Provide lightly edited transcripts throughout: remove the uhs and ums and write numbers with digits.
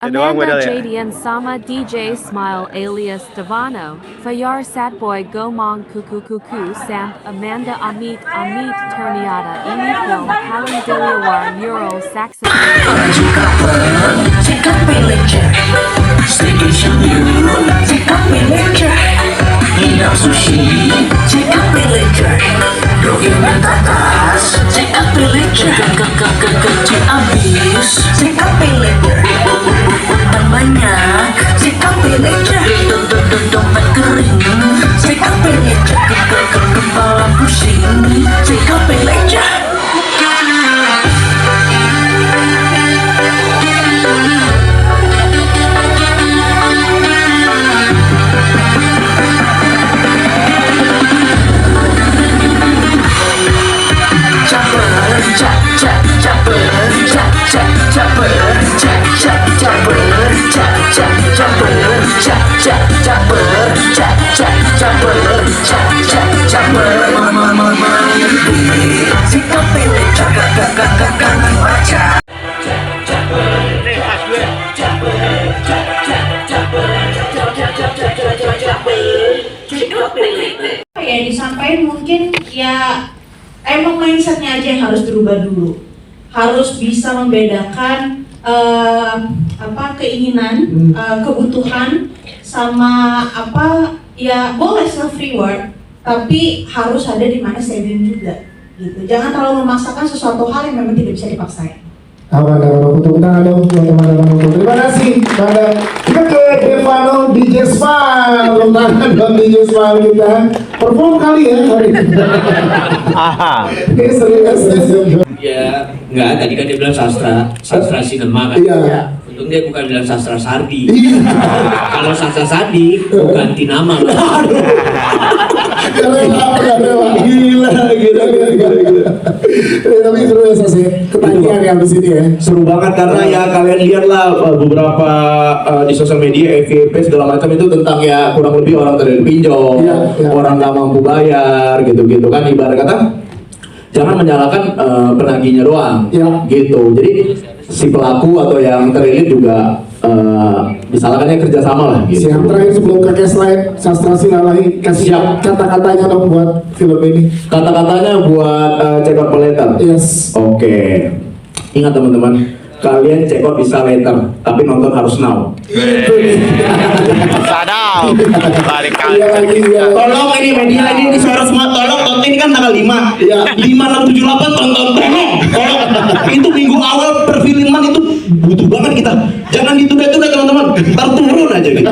Amanda ya. Jadian sama DJ Smile alias Devano, Fayar Sadboy Gomong Kuku Kuku Samp Amanda Amit Terniata ini film Paling Diliwar Mural Saxophone. Sikap peleja, staycation view, sikap peleja, hidup sushi, sikap peleja, dokumentatas, sikap peleja, kecil abis, sikap peleja, utang banyak, sikap peleja, dompet kering, sikap peleja, kepala pusing, sikap peleja. Ya disampaikan mungkin ya emang mindsetnya aja yang harus dirubah dulu, harus bisa membedakan keinginan, kebutuhan sama apa ya boleh self reward tapi harus ada di mana saving juga gitu. Jangan terlalu memaksakan sesuatu hal yang memang tidak bisa dipaksain. Tepuk tangan dong teman-teman. Terima kasih pada kita ke Devano DJ Smile. Tepuk tangan dong DJ Smile kita perform kali ya hari ini. Serius. Ya, enggak, tadi kan dia bilang sastra sinema kan. Iya. Untung dia bukan bilang sastra sardi. Kalau sastra sardi, ganti nama lah. Gila. Tapi seru ya sih, ketagihan yang di sini ya. Seru banget karena ya kalian lihatlah beberapa di sosial media FYP segala macam itu tentang ya kurang lebih orang terlilit pinjol, orang nggak mampu bayar gitu-gitu kan, ibarat kata jangan menyalahkan penagihnya doang, gitu. Jadi si pelaku atau yang terlilit juga disalahkannya kerjasama lah gitu. Siap, terakhir sebelum ke slide sastra silalahi kasih kata-katanya dong buat film ini. Kata-katanya buat check out later. Yes. Oke. Ingat teman-teman, kalian check out bisa later, tapi nonton harus now. Sadau. Balik kali. Tolong ini media ini suara semua, tolong tonton ini kan tanggal 5. 5, 6, 7, 8 tonton tolong. Itu minggu awal perfilman itu butuh banget kita. Jangan ditunda-tunda teman-teman. Ntar turun aja gitu.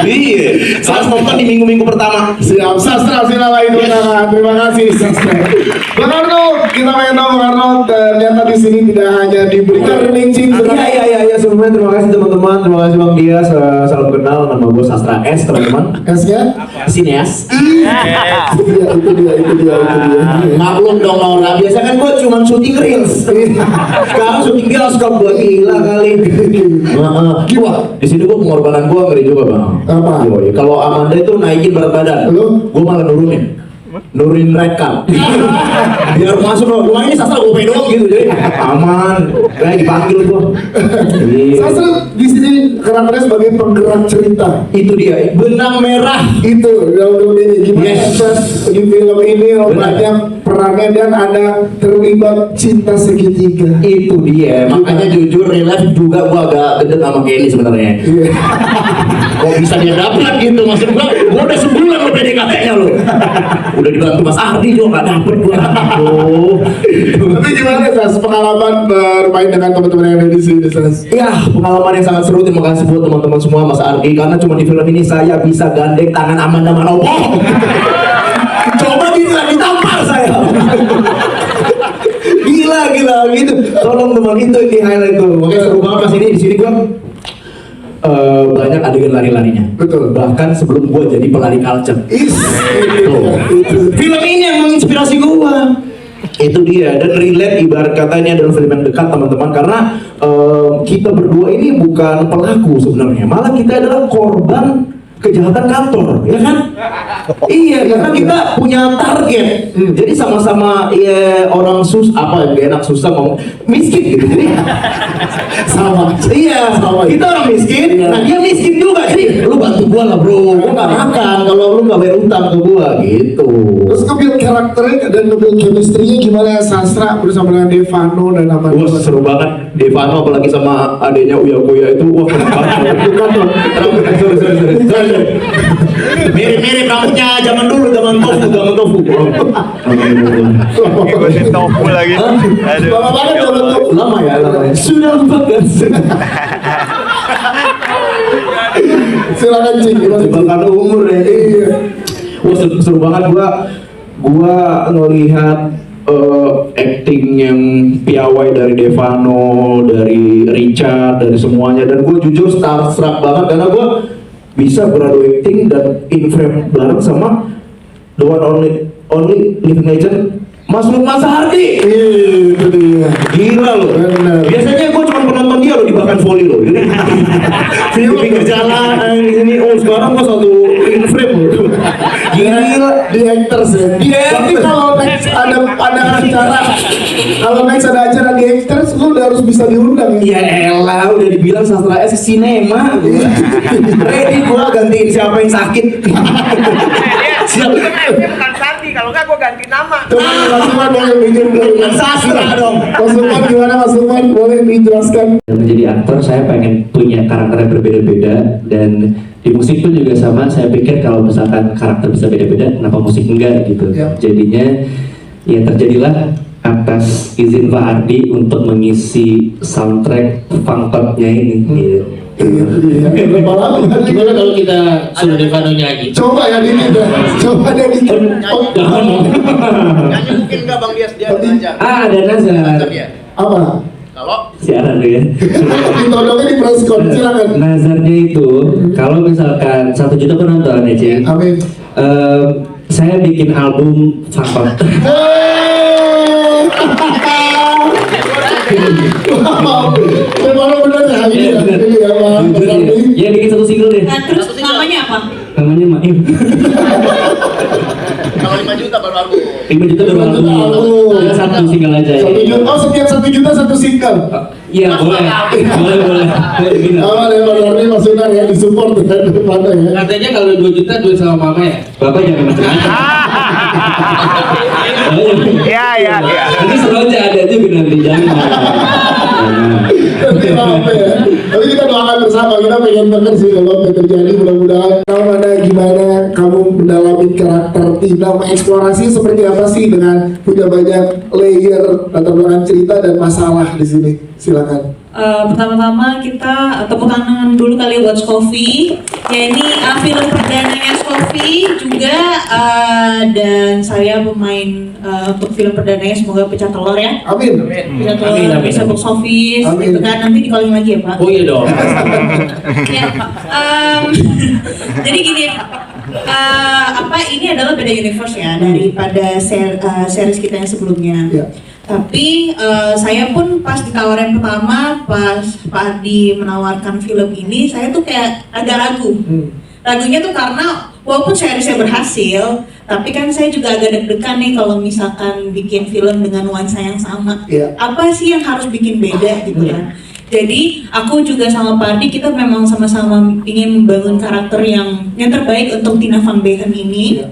Iya. Harus nonton di minggu-minggu pertama. Siap, sastra silalahi undangan. Terima kasih sastra. Bang Arnold, kita main dong Bang Arnold. Ternyata di sini tidak hanya diberikan rincin. Iya. Sebelumnya terima kasih teman-teman. Terima kasih Bang Dias. Salam kenal, nama gue Sastra S teman-teman. S-nya? Sineas. Itu dia. Maklum dong Nora, biasa kan gue cuma syuting reels. Sekarang syuting bioskop gue, gila kali. Wah, di sini gue pengorbanan gue ngeri juga bang. Apa? Kalau Amanda itu naikin berat badan, gue malah nurunin red card. Biar masuk loh, rumah ini sastra gue doang gitu, jadi aman. Kayak dipanggil gue. Sastra di sini karakternya sebagai penggerak cerita. Itu dia, benang merah. Itu dalam film ini gimana di film ini banyak perannya dan ada terlibat cinta segitiga. Itu dia, makanya jujur real life juga gua agak gede sama Kelly sebenarnya. Kok bisa dia dapat gitu, maksud gua udah sebulan lo PDKT-nya lo. Udah dibantu Mas Ardi juga nggak dapet gua. Tapi gimana Sas pengalaman bermain dengan teman-teman yang ada di sini Sas? Ya, pengalaman yang sangat seru. Terima kasih buat teman-teman semua, Mas Ardi, karena cuma di film ini saya bisa gandeng tangan Amanda Manopo. Coba gitu ditampar saya. Gila gitu. Tolong teman, itu di highlight tuh. Makanya seru banget pas ini di sini gua banyak adegan lari-larinya. Betul. Bahkan sebelum gua jadi pelari culture. Film ini yang menginspirasi gua. Itu dia, dan relate ibarat katanya adalah film yang dekat teman-teman, karena kita berdua ini bukan pelaku sebenarnya, malah kita adalah korban kejahatan kantor, ya kan? Iya, karena kita punya target. Jadi sama-sama ya orang apa yang enak susah ngomong miskin gitu. Jadi Sama. iya, kita orang miskin, nah dia miskin juga. Jadi lu bantu gua lah bro, gua nggak makan kalau lu nggak bayar utang ke gua gitu. Terus nge-build karakternya dan nge-build chemistry-nya gimana ya Sastra bersama dengan Devano dan nama Wah seru banget Devano apalagi sama adanya Uya Kuya itu wah keren banget. Bukan dong. Sorry. Mirip-mirip rambutnya zaman dulu, zaman tofu. Ngikutin tofu lagi. Aduh. Lama banget zaman tuh. Lama ya. Sudah lupa kan? Silakan Cik. Jebakan umur ya. Iya. Wah seru banget gua ngelihat acting yang piawai dari Devano, dari Richard, dari semuanya, dan gue jujur starstruck banget karena gue bisa beradu acting dan in frame bareng sama the one only living legend Mas Lukman Sahardi. Itu dia. Gila loh. Bener. Biasanya gue cuma penonton dia loh di Bahkan Volley loh. Jadi di pinggir jalan di sini. Oh sekarang gue satu in frame loh. Gila. Di actors ya. Tapi kalau next ada acara, kalau next ada acara di actors, lu udah harus bisa diundang ya. Ya elah udah dibilang sastra S sinema. Ready gue gantiin siapa yang sakit. Siap. Dia bukan Sandi, kalau nggak gue ganti nama. Coba Mas Lukman boleh Bukan sastra dong. Mas Lukman gimana Mas Lukman boleh dijelaskan? Menjadi aktor saya pengen punya karakter yang berbeda-beda, dan di musik pun juga sama. Saya pikir kalau misalkan karakter bisa beda-beda, kenapa musik enggak gitu. Ya. Jadinya ya terjadilah atas izin Pak Ardi untuk mengisi soundtrack Fangpopnya ini. Gitu. Itu dia. Berapa lama? Gimana kalau kita suruh Devano nyanyi? Coba ya dikit dah. Coba deh dikit. Oh, Jangan dong. Nyanyi mungkin nggak Bang Dias, dia belajar. Ada Nazar. Ya. Apa? Kalau Siaran tuh ya. Ditodongnya di preskon, silakan. Nazarnya itu kalau misalkan 1 juta penonton ya Cing. Amin. Saya bikin album Fangpop. Memang bener ya ini ya. Ini ya Bang. Benar nih. Ya bikin 1 single deh. Nah, terus namanya apa? Namanya Maim. kalau 5 juta baru album. 5 juta baru 5 juta album. album. Ya 1 single aja. 1 juta, oh setiap 1 juta 1 single. Iya boleh. Boleh. Gitu. Aman ya Bang Ardi maksudnya ya disupport ya daripada ya. Katanya kalau 2 juta duit sama mama ya? Bapak jangan macam-macam. Iya. Nanti seru aja ada juga nanti jangan. Tapi apa ya? Tapi kita doakan bersama, kita pengen banget sih kalau apa yang terjadi, mudah-mudahan. Tahu mana gimana kamu mendalami karakter Tina, mengeksplorasi seperti apa sih dengan punya banyak layer latar belakang cerita dan masalah di sini. Silakan. Pertama-tama kita tepuk tangan dulu kali buat Skofi. Ya ini film perdananya Skofi juga, dan saya pemain untuk film perdananya, semoga pecah telur ya. Amin. Pecah telur Amin. bisa box office Amin. gitu kan, nanti di-calling lagi ya Pak. Oh iya dong. Ya, Pak. Jadi gini, ini adalah beda universe ya daripada series kita yang sebelumnya. Ya. Tapi saya pun pas ditawarin pertama, pas Pak Ardi menawarkan film ini, saya tuh kayak agak ragu. Ragunya tuh karena walaupun seriesnya berhasil, tapi kan saya juga agak deg-degan nih kalau misalkan bikin film dengan nuansa yang sama. Iya. Apa sih yang harus bikin beda gitu kan? Jadi aku juga sama Pak Ardi, kita memang sama-sama ingin membangun karakter yang terbaik untuk Tina Van Beken ini. Iya.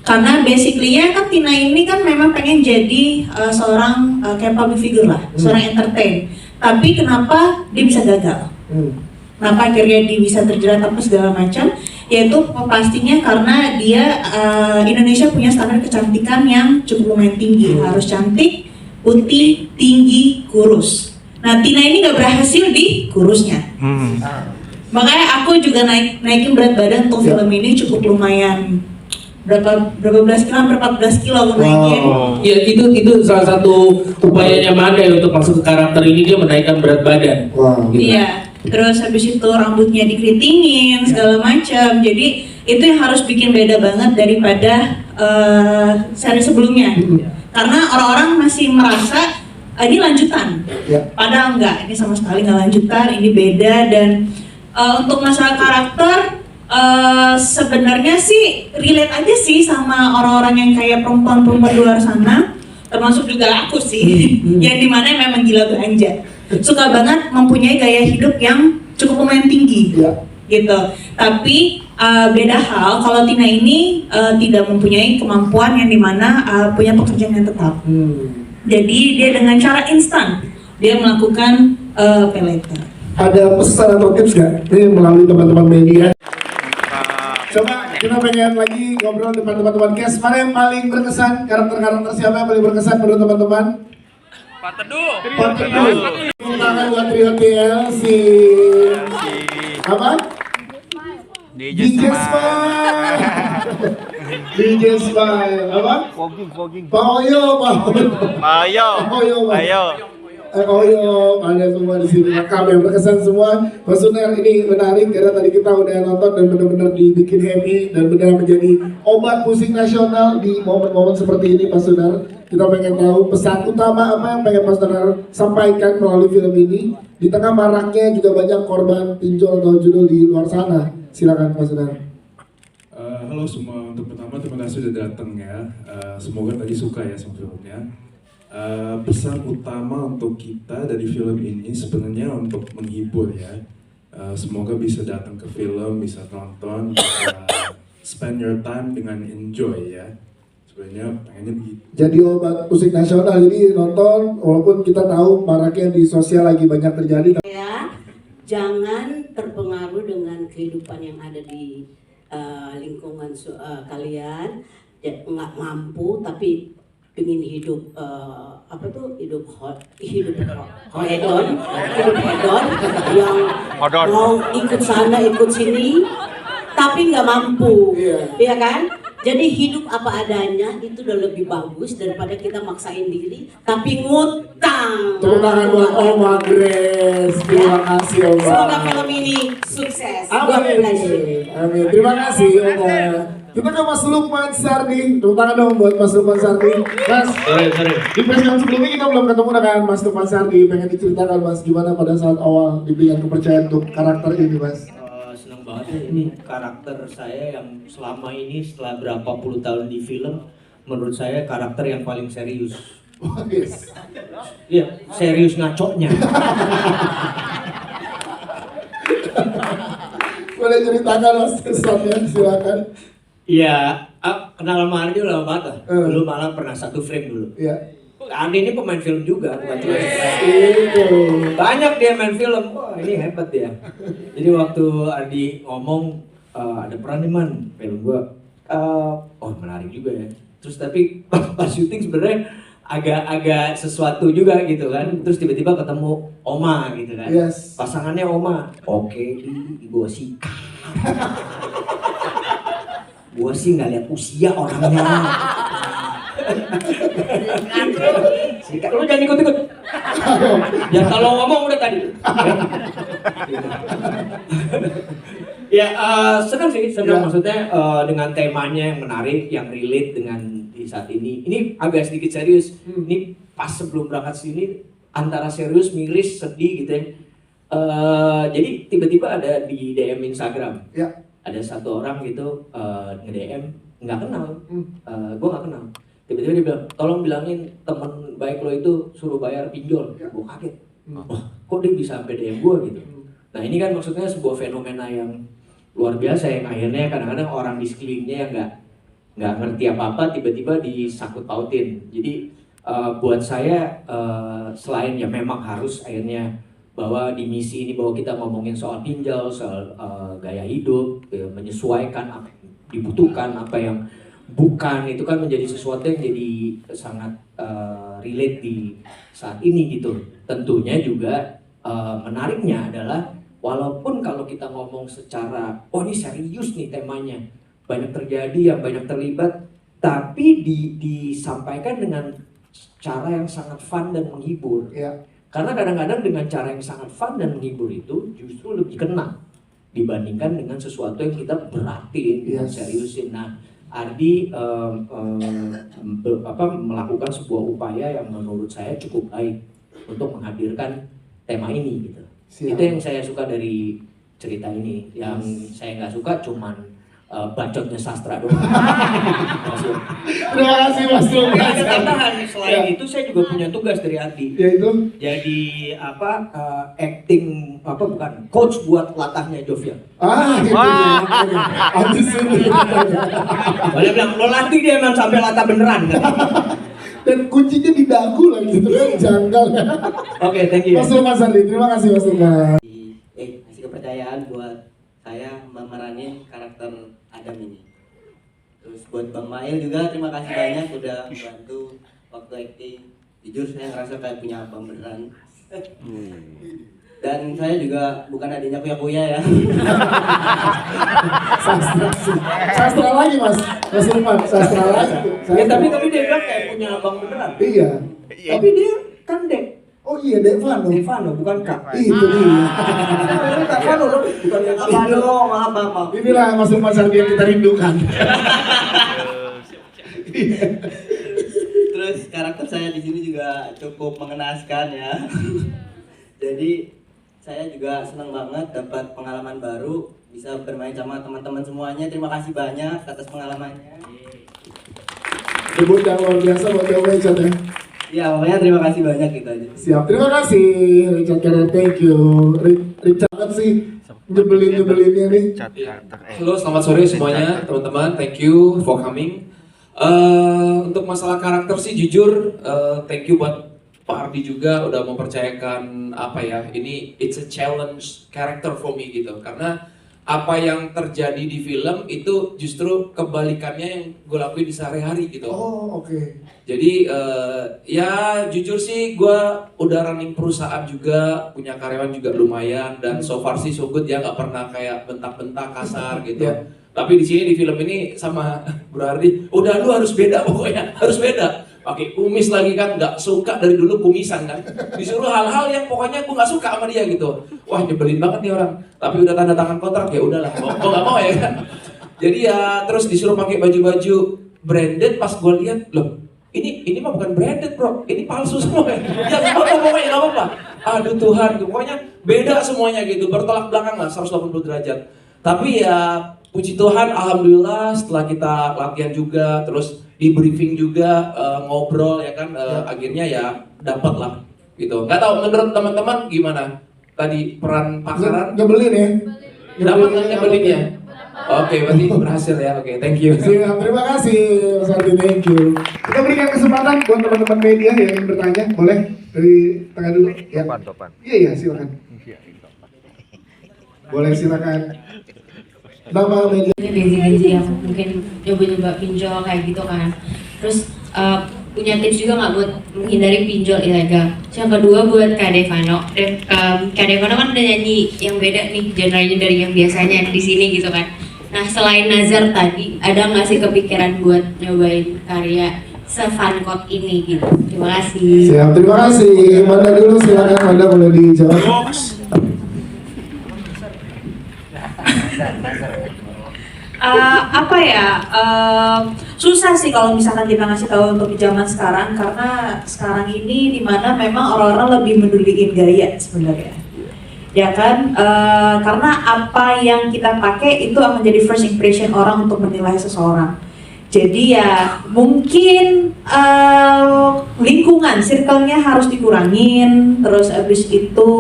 Karena basically-nya kan Tina ini kan memang pengen jadi seorang kayak public figure lah, seorang entertain. Tapi kenapa dia bisa gagal? Kenapa akhirnya dia bisa terjerat apa segala macam? Yaitu pastinya karena dia Indonesia punya standar kecantikan yang cukup lumayan tinggi, harus cantik, putih, tinggi, kurus. Nah Tina ini nggak berhasil di kurusnya. Makanya aku juga naikin berat badan untuk film ini cukup lumayan. Berapa belas kilo, hampir 14 kilo aku naikin. Ya itu salah satu upayanya Manda ya untuk masuk ke karakter ini, dia menaikkan berat badan. Wow. Iya, terus habis itu rambutnya dikeritingin segala macam. Jadi itu yang harus bikin beda banget daripada seri sebelumnya. Karena orang-orang masih merasa ini lanjutan. Ya. Padahal enggak, ini sama sekali nggak lanjutan, ini beda. Dan untuk masalah karakter, Sebenarnya sih relate aja sih sama orang-orang yang kayak perempuan-perempuan di luar sana, termasuk juga aku sih, yang dimana memang gila belanja, suka banget mempunyai gaya hidup yang cukup lumayan tinggi, gitu. Tapi beda hal kalau Tina ini tidak mempunyai kemampuan yang dimana punya pekerjaan yang tetap. Jadi dia dengan cara instan dia melakukan pay later. Ada pesan atau tips nggak? Ini melalui teman-teman media. Coba kita pengen lagi ngobrol dengan teman-teman cast. Mana yang paling berkesan? Karakter-karakter siapa yang paling berkesan menurut teman-teman? Pak Teduh. Pak Teduh. Tangan buat trio TL si apa? DJ Smile. DJ Smile. Apa? Fogging. Pak Oyo, Pak Oyo. Oh iya, ada semua di sini rekam yang berkesan semua. Mas Sunar, ini menarik karena tadi kita udah nonton dan benar-benar dibikin happy dan benar menjadi obat musik nasional di momen-momen seperti ini, Mas Sunar. Kita pengen tahu pesan utama apa yang pengen Mas Sunar sampaikan melalui film ini di tengah maraknya juga banyak korban pinjol atau judul di luar sana. Silakan Mas Sunar. Halo semua, untuk pertama terima kasih sudah datang ya. Semoga tadi suka ya sama filmnya. Pesan utama untuk kita dari film ini sebenarnya untuk menghibur ya. Semoga bisa datang ke film, bisa nonton, bisa spend your time dengan enjoy ya. Sebenarnya pengennya begitu. Jadi obat musik nasional, jadi nonton walaupun kita tahu maraknya di sosial lagi banyak terjadi. Ya, jangan terpengaruh dengan kehidupan yang ada di lingkungan kalian. Ya, nggak mampu tapi ingin hidup hidup hedon yang mau ikut sana ikut sini tapi nggak mampu, ya kan? Jadi hidup apa adanya itu udah lebih bagus daripada kita maksain diri tapi ngutang. Tepuk tangan buat Oma Grace. Terima kasih Oma. Semoga film ini sukses. Amin. Terima kasih Oma. Kita ke Mas Lukman Sardi. Tepuk tangan dong buat Mas Lukman Sardi. Mas, di persiapan sebelumnya kita belum ketemu dengan Mas Lukman Sardi. Pengen diceritakan Mas gimana pada saat awal diberikan kepercayaan untuk karakter ini Mas? Senang banget ya, ini karakter saya yang selama ini setelah berapa puluh tahun di film, menurut saya karakter yang paling serius. Iya, serius ngaconya. Boleh ceritakan Mas kesannya, silakan. Iya, kenal sama Ardi udah lama banget. Dulu malah pernah satu frame dulu. Iya. Ardi ini pemain film juga, bukan cuma banyak dia main film. Wah ini hebat ya. Jadi waktu Ardi ngomong ada peran nih man, film gua. Oh menarik juga ya. Terus tapi pas syuting sebenarnya agak sesuatu juga gitu kan. Terus tiba-tiba ketemu Oma gitu kan. Yes. Pasangannya Oma. Oke, gua sih. Gua sih nggak lihat usia orangnya. Lu jangan ikut-ikut. Ya kalau ngomong udah tadi. Ya senang sih, maksudnya dengan temanya yang menarik, yang relate dengan di saat ini. Ini agak sedikit serius. Ini pas sebelum berangkat sini antara serius, miris, sedih gitu ya. Jadi tiba-tiba ada di DM Instagram. Ada satu orang gitu nge-DM nggak kenal, gue nggak kenal. Tiba-tiba dia bilang, tolong bilangin teman baik lo itu suruh bayar pinjol. Gue kaget, kok dia bisa sampai DM gue gitu. Nah ini kan maksudnya sebuah fenomena yang luar biasa yang akhirnya kadang-kadang orang di sekelilingnya yang nggak ngerti apa-apa tiba-tiba disangkut pautin. Jadi buat saya selain ya memang harus akhirnya bahwa di misi ini bahwa kita ngomongin soal pinjol, soal gaya hidup, menyesuaikan apa yang dibutuhkan, apa yang bukan, itu kan menjadi sesuatu yang jadi sangat relate di saat ini gitu. Tentunya juga menariknya adalah walaupun kalau kita ngomong secara oh ini serius nih temanya, banyak terjadi yang banyak terlibat, tapi disampaikan dengan cara yang sangat fun dan menghibur. Karena kadang-kadang dengan cara yang sangat fun dan menghibur itu justru lebih kena dibandingkan dengan sesuatu yang kita beratin, seriusin. Nah, Ardi melakukan sebuah upaya yang menurut saya cukup baik untuk menghadirkan tema ini gitu. Itu yang saya suka dari cerita ini. Yang saya nggak suka cuman bacotnya sastra doang. Terima kasih Mas Lukman. Ada tambahan, selain itu saya juga punya tugas dari Adi. Yaitu? Jadi acting bukan coach buat latahnya Jovian. Gitu. Habis ini. Banyak bilang lo latih dia memang sampai latah beneran. Dan kuncinya di dagu lagi, itu kan janggal. Oke, thank you. Mas Lukman Sardi, terima kasih Mas Lukman. Kasih kepercayaan buat saya memeranin karakter Adam ini. Terus buat Bang Mail juga terima kasih banyak udah membantu waktu acting. Jujur saya ngerasa kayak punya abang beneran. Dan saya juga bukan adiknya kuya-kuya ya. Sastra lagi Mas Lukman, sastra lagi. Tapi dia bilang kayak punya abang beneran. Iya. Tapi dia kan Dek. Oh iya, Devano, bukan Kak. Itu dia. Devano loh, bukan Devano. Maaf. Inilah Mas Lukman Sardi yang kita rindukan. Terus karakter saya di sini juga cukup mengenaskan ya. Jadi saya juga senang banget dapat pengalaman baru, bisa bermain sama teman-teman semuanya. Terima kasih banyak atas pengalamannya. Debut yang luar biasa buat Richard ya. Ya, pokoknya terima kasih banyak gitu aja. Siap, terima kasih Richard Carter, thank you. Richard kan sih nyebelin-nyebelinnya nih. Halo, selamat sore semuanya teman-teman. Thank you for coming. Untuk masalah karakter sih jujur, thank you buat Pak Ardi juga udah mempercayakan ini it's a challenge character for me gitu. Karena apa yang terjadi di film itu justru kebalikannya yang gue lakuin di sehari-hari gitu. Oh, oke. Jadi ya jujur sih gue udah running perusahaan juga, punya karyawan juga lumayan, dan so far sih so good ya, nggak pernah kayak bentak-bentak kasar gitu. Tapi di sini di film ini sama Bro Ardi, udah lu harus beda pokoknya, harus beda. Pakai kumis lagi kan, nggak suka dari dulu kumisan kan. Disuruh hal-hal yang pokoknya gue nggak suka sama dia gitu. Wah nyebelin banget nih orang. Tapi udah tanda tangan kontrak ya udahlah, mau nggak mau ya kan. Jadi ya terus disuruh pakai baju-baju branded, pas gue lihat loh. Ini mah bukan branded bro, ini palsu semua ya. Ya nggak apa-apa pokoknya, nggak apa-apa. Aduh Tuhan, pokoknya beda semuanya gitu, bertolak belakang lah 180 derajat. Tapi ya puji Tuhan, alhamdulillah setelah kita latihan juga, terus di briefing juga, ngobrol ya kan, akhirnya ya dapat lah gitu. Nggak tahu menurut teman-teman gimana? Tadi peran Pakaran? Nyebelin ya? Dapat nggak nyebelinnya? Oke, berarti berhasil ya. Oke, thank you. Siap, terima kasih Mas Ardi, thank you. Kita berikan kesempatan buat teman-teman media yang ingin bertanya, boleh dari tengah dulu. Ya. Topan. Iya, silakan. Boleh silakan. Nama media. Benzi yang mungkin nyoba-nyoba pinjol kayak gitu kan. Terus punya tips juga nggak buat menghindari pinjol ilegal. Yang kedua buat Kak Devano. Kak Devano kan udah nyanyi yang beda nih genre-nya dari yang biasanya di sini gitu kan. Nah selain Nazar tadi, ada nggak sih kepikiran buat nyobain karya se-Funcode ini gitu? Terima kasih. Siap, terima kasih. Manda dulu silakan, Manda boleh dijawab. Susah sih kalau misalkan kita ngasih tahu untuk di zaman sekarang, karena sekarang ini dimana memang orang-orang lebih meduliin gaya sebenarnya, ya kan? Karena apa yang kita pakai itu akan jadi first impression orang untuk menilai seseorang. Jadi ya mungkin lingkungan, circle-nya harus dikurangin, terus abis itu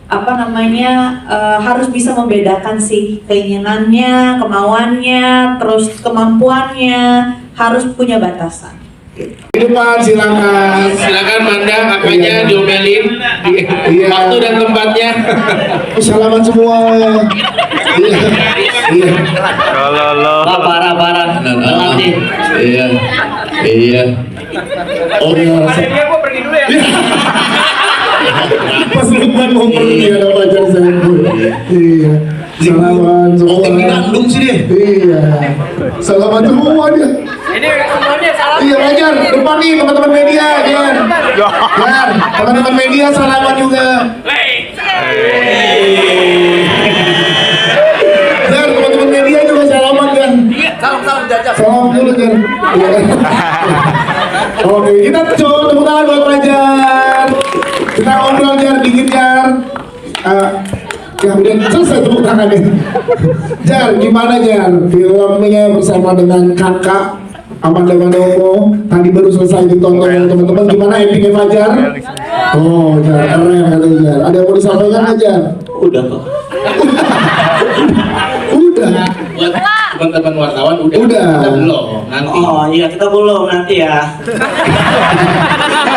harus bisa membedakan sih keinginannya, kemauannya, terus kemampuannya, harus punya batasan. Di depan silakan. Silakan Manda, apanya diomelin, waktu dan tempatnya. Salaman semua. Iya. Parah. Iya. Oh iya. Gue pergi dulu ya. Pas Lukman mau pergi ada pacar saya. Iya. Salaman semua. Oh, tinggi Bandung sih dia. Iya. Salaman semua dia. Ini semuanya salam. Iya, Rajar, depan nih teman-teman media, Jar. Jar, teman-teman media salaman juga. Jar, teman-teman media juga salaman, Jar. Salam jajak. Salam dulu, Jar. Oke, kita coba tepuk tangan buat Rajar. Kita ngobrol, Jar, dikit, Jar. Ya udah selesai tepuk tangannya. Jar, gimana Jar? Filmnya bersama dengan kakak Amanda Manopo tadi baru selesai ditonton oleh teman-teman. Gimana endingnya Fajar? Oh Jar, keren katanya Jar. Ada yang mau disampaikan nggak Jar? Udah kok. Udah. Buat teman-teman wartawan udah. Kita belum nanti. Oh iya kita belum nanti ya.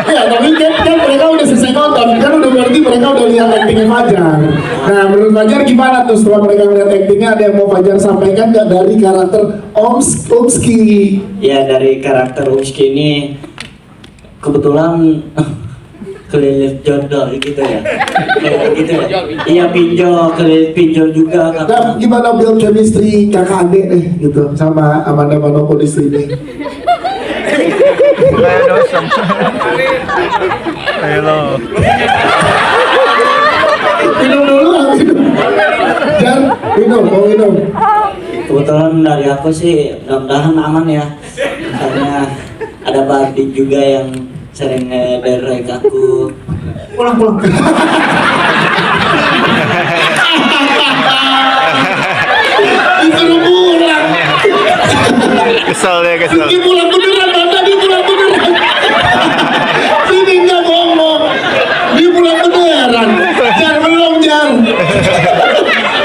Ya tapi kan mereka udah selesai nonton, kan udah berarti mereka udah lihat actingnya Fajar. Nah menurut Fajar gimana tuh setelah mereka melihat actingnya, ada yang mau Fajar sampaikan nggak dari karakter Umski? Ya dari karakter Umski ini kebetulan kelilit jodoh gitu ya. Kayak gitu ya. Iya kelilit pinjol juga. Nah, gimana build chemistry kakak adik deh gitu sama Amanda Manopo di sini? Halo. Minum dulu, minum. Jar, mau minum. Kebetulan dari aku sih mudah-mudahan aman ya. Karena ada Bardi juga yang sering ngedirect aku. Pulang. Disuruh pulang. Kesel. Dia pulang beneran, Banda, dia pulang beneran. Sini nggak ngomong. Dia pulang beneran. Jar, belum Jar.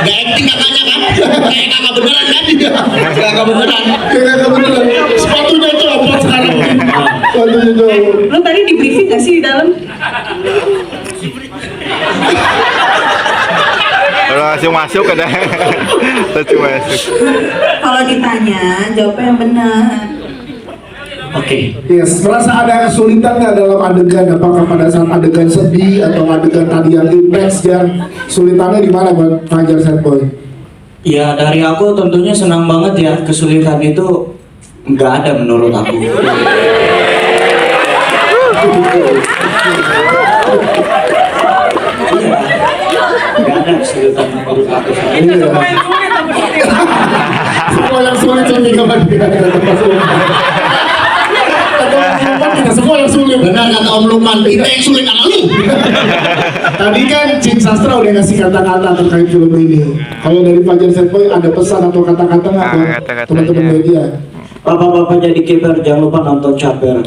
Gak acting kakaknya kan? Kayak kakak beneran kan? Kakak beneran. Kakak beneran. Sepatunya copot sekarang. Sepatunya copot. Lo tadi di briefing gak sih di dalam? Kalau langsung masuk ada. Langsung masuk. Kalau ditanya, jawabnya yang benar. Oke. Yes, merasa ada kesulitan nggak dalam adegan? Apakah pada saat adegan sedih atau adegan tadi yang intens yang sulitannya di mana buat Fajar Sadboy? Ya dari aku tentunya senang banget ya, kesulitan itu nggak ada menurut aku. Nggak ada kesulitan menurut aku. Semua yang sulit lebih kepentingan kita semua yang sulit. Benar kata Om Lukman, kita yang sulit sama lu. Tadi kan Cing Sastra udah ngasih kata-kata terkait film ini. Kalau dari Fajar Sadboy ada pesan atau kata-kata nggak buat teman-teman media? Bapak-bapak jadi kiper jangan lupa nonton Caper.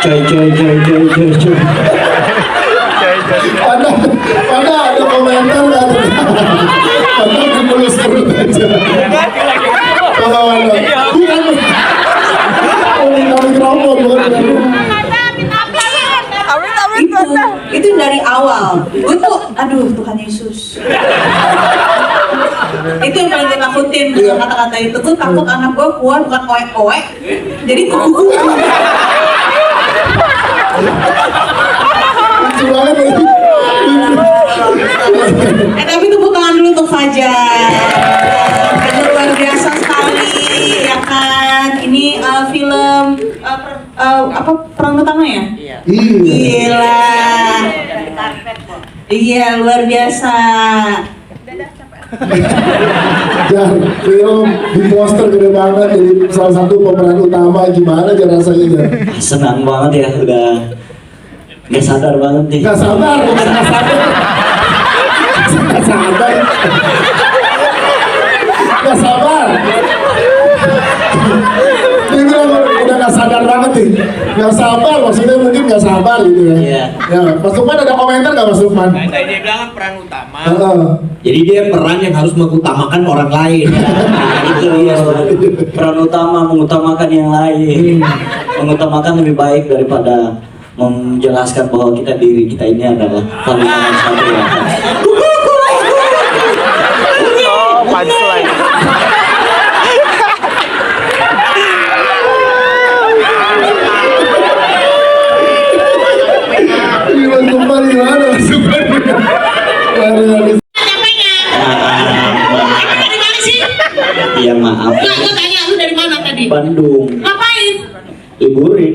Coy. Ada komentar nggak? Ada kemulus perut aja. Kalau ada, bukan. Mikrofon bukan. Itu dari awal. Gue tuh, aduh Tuhan Yesus. Itu yang paling gue takutin dengan kata-kata itu. Gue takut anak gue keluar bukan oek-oek, jadi kuku. Lucu banget ya. Tapi tepuk tangan dulu untuk Fajar. Fajar luar biasa sekali, ya kan? Ini film perang utama ya? Iya. Gila. Iya, luar biasa. Jar, film di poster gede banget jadi salah satu pemeran utama, gimana aja rasanya Jar? Senang banget ya, udah nggak sadar banget nih. Nggak sabar. Dia bilang udah nggak sadar banget nih. Nggak sabar, maksudnya mungkin nggak sabar gitu ya. Iya. Ya, Mas Lukman ada komentar nggak Mas Lukman? Tadi dia bilang peran utama. Jadi dia peran yang harus mengutamakan orang lain. Itu ya, peran utama mengutamakan yang lain, mengutamakan lebih baik daripada menjelaskan bahwa diri kita ini adalah paling satu ya. Punchline. Gimana Mas Lukman? Iya maaf. Enggak, gue tanya lu dari mana tadi? Bandung. Ngapain? Liburin.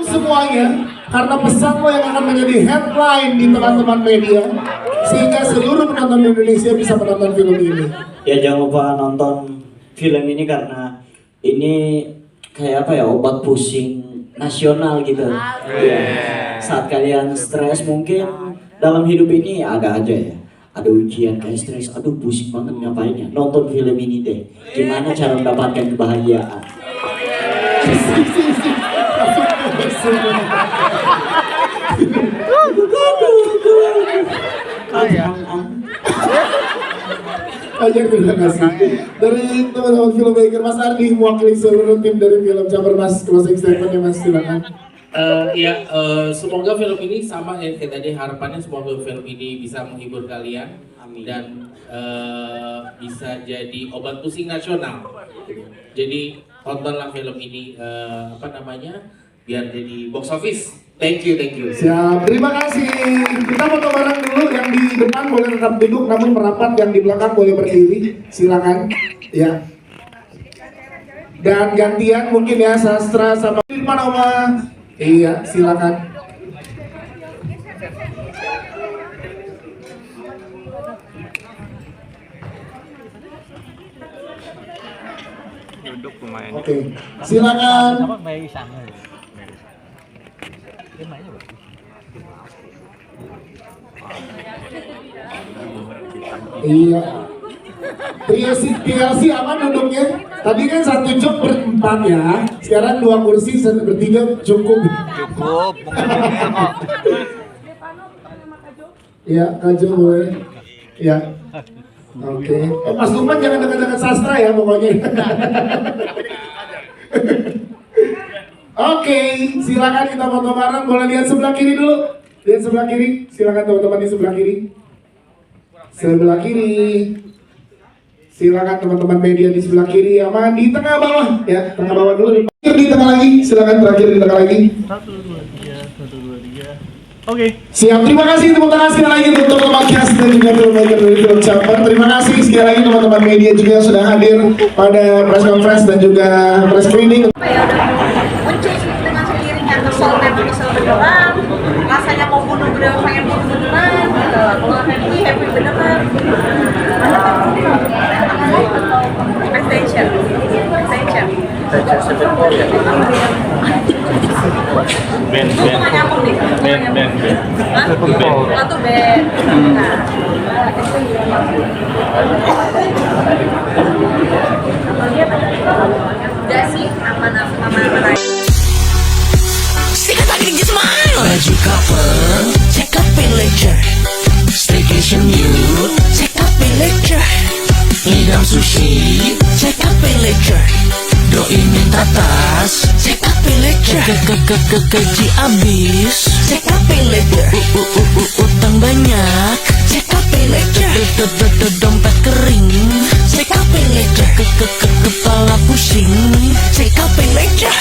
Semuanya karena pesan lo yang akan menjadi headline di teman-teman media sehingga seluruh penonton di Indonesia bisa menonton film ini. Ya jangan lupa nonton film ini karena ini kayak apa ya, obat pusing nasional gitu. Ya. Saat kalian stres mungkin dalam hidup ini ada aja ya. Ada ujian kayak stres, aduh pusing banget ngapain ya. Nonton film ini deh. Gimana cara mendapatkan kebahagiaan. Banyak terima kasih dari teman-teman filmmaker. Mas Ardi mewakili seluruh tim dari film Caper, Mas, closing statement ya Mas, silakan. Semoga film ini sama ya kayak tadi, harapannya semoga film ini bisa menghibur kalian. Amin. Dan bisa jadi obat pusing nasional. Jadi tontonlah film ini biar jadi box office. Thank you. Siap, terima kasih. Kita foto bareng dulu, yang di depan boleh tetap duduk namun merapat, yang di belakang boleh berdiri. Silakan. Ya. Dan gantian mungkin ya, Sastra sama Irfan Oma. Iya, silakan. Duduk lumayan. Oke, silakan. Iya. TLC aman duduknya. Tadi kan 1 jok berempat ya. Sekarang 2 kursi bertiga cukup. Cukup. Iya, Kajo boleh. Iya. Oke. Mas Lukman jangan dekat-dekat Sastra ya pokoknya. Oke, silakan kita foto bareng. Boleh lihat sebelah kiri dulu. Lihat sebelah kiri. Silakan teman-teman di sebelah kiri. Sebelah kiri. Silakan teman-teman media di sebelah kiri, aman di tengah bawah ya, tengah bawah dulu. Di tengah lagi, silakan terakhir di tengah lagi. 1, 2, 3. Oke. Siap, terima kasih tepuk tangan sekali lagi untuk teman-teman cast dan juga filmmaker dari film Caper. Terima kasih sekali lagi teman-teman media juga yang sudah hadir pada press conference dan juga press screening. Muncul dengan sendirinya kesel beneran, rasanya mau bunuh beneran, pengen bunuh beneran, gitu. Kalau happy beneran. Extension. Ben. Satu band. Udah sih, aman. Sikat lagi di smile. Baju couple, check up pay later. Staycation you, check up pay later. Ngidam sushi, check up pay later. Doi minta tas, check up pay later. Gaji abis, check up pay later. Utang banyak, check up pay later. Dompet kering, check up pay later. Kepala pusing, check up pay later.